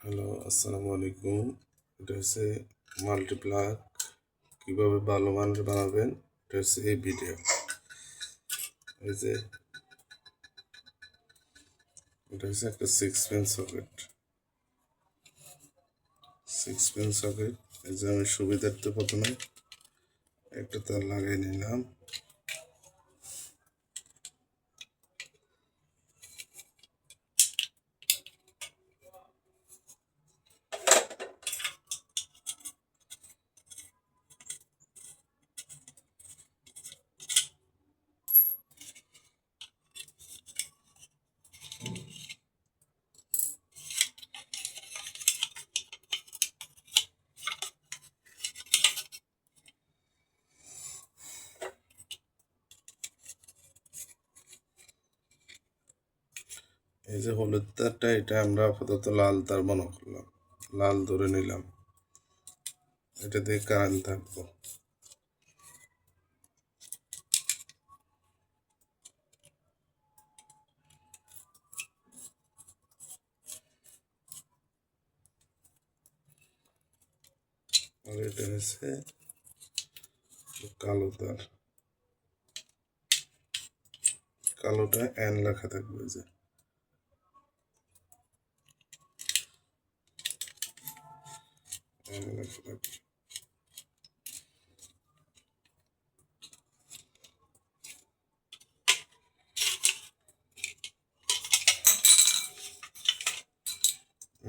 Hello, আসসালামু আলাইকুম। এটা হচ্ছে মাল্টিপ্লাগ কীভাবে ভালো মানের বানাবেন, এটা হচ্ছে এই ভিডিও। এই যে এটা হচ্ছে একটা 6 পিন সকেট। এই যে আমি সুবিধার্থে প্রথমে একটা তার লাগাই নিলাম। এই যে হলুদ তারটা, এটা আমরা আপাতত লাল তার মনে করলাম, লাল ধরে নিলাম। এটা দিয়ে কারেন্ট থাকবো। আর এটা হচ্ছে কালো তার, কালোটা এন লেখা থাকবে। যে এন লেখা থাকবে।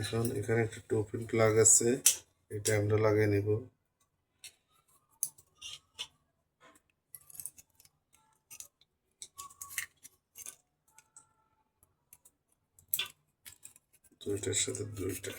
এখন এখানে একটা 2 পিন প্লাগ আছে, এটা আমরা লাগিয়ে নিব। দুইটার সাথে দুইটা।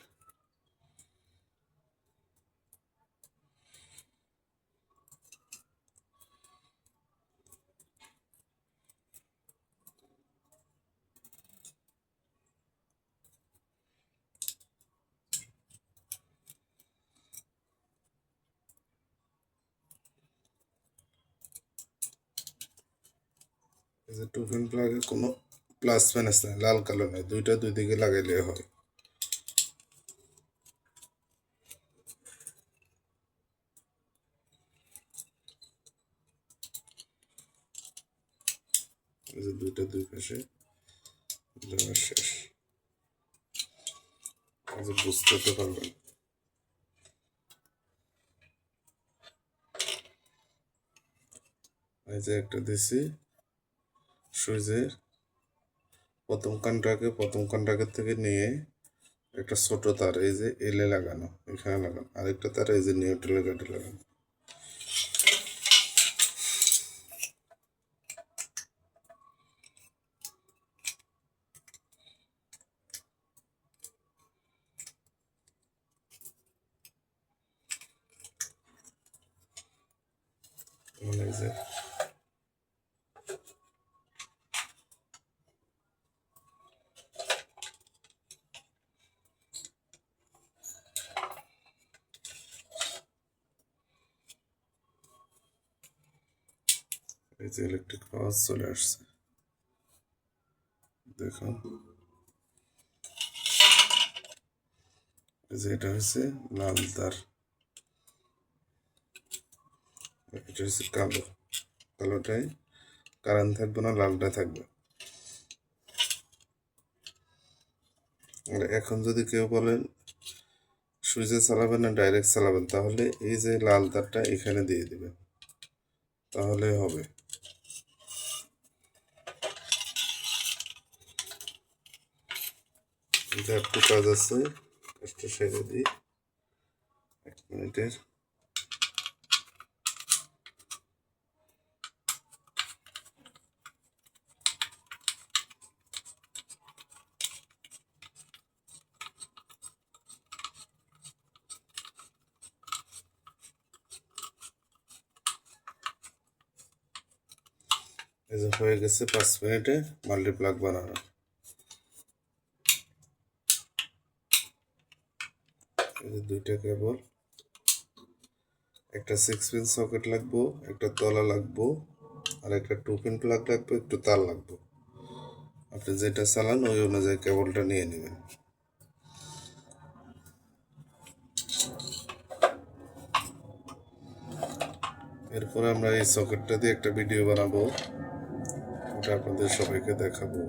এই যে 2 পিন প্লাগে কোনো প্লাস মাইনাস নাই, লাল কালো নাই, দুইটা দুই দিকে লাগাইলে হয়। এই যে দুইটা দুই পাশে দেওয়া শেষ। এই যে বুঝতে তো পারবেন। এই যে একটা দিছি সুইচের প্রথম কন্টাক্টের থেকে নিয়ে একটা ছোট তার এই যে এলে লাগানো, এখানে লাগানো, আরেকটা তার এই যে নিউট্রাল কাটে লাগানো। মানে এই যে ইলেকট্রিক পাওয়ার চলে আসছে, দেখুন। এই যে এটা হচ্ছে লাল তার, এটা হচ্ছে কালো। কালোটাই কারেন্ট থাকবে না, লালটা থাকবে। আর এখন যদি কেউ বলেন সুইচে চালাবেন না ডাইরেক্ট চালাবেন, তাহলে এই যে লাল তারটা এখানে দিয়ে দিবেন, তাহলে হবে। এটা একটু কাজ আছে, কাজটা সেরে দিই 1 মিনিটের। এই যে হয়ে গেছে 5 মিনিটে মাল্টিপ্লাগ বানানো। এই যে দুইটা কেবল, একটা 6 পিন সকেট লাগবো, একটা তলা লাগবো, আর একটা 2 পিন প্লাগ লাগবে, একটু তার লাগবে। আপনি যেটা চালান ওই অনুযায়ী কেবলটা নিয়ে নেবেন। এরপরে আমরা এই সকেটটা দিয়ে একটা ভিডিও বানাবো, ওটা আপনাদের সবাইকে দেখাবো।